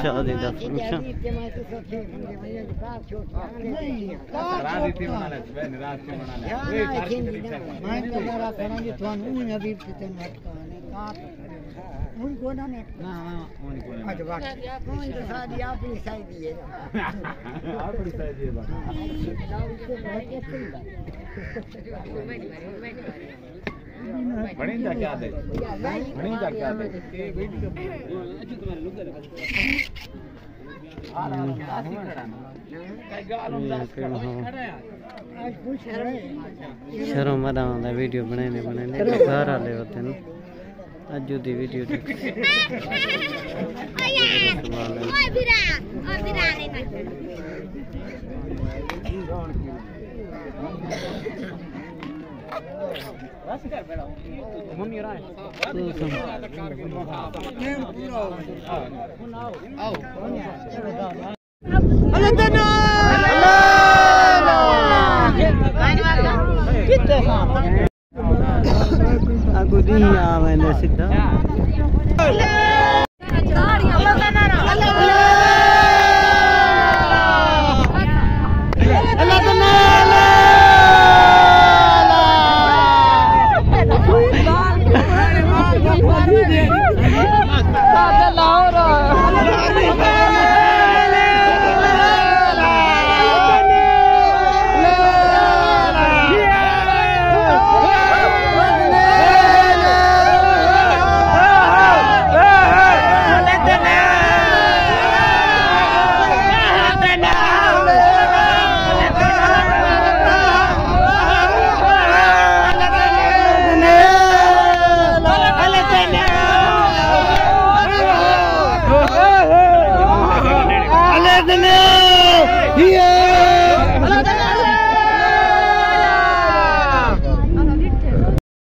शादी का फंक्शन बणींदा क्या दे बणींदा क्या दे शर्म आ वीडियो बनाने घर आले होते हैं अजू दी video aku dia main situ Yeah!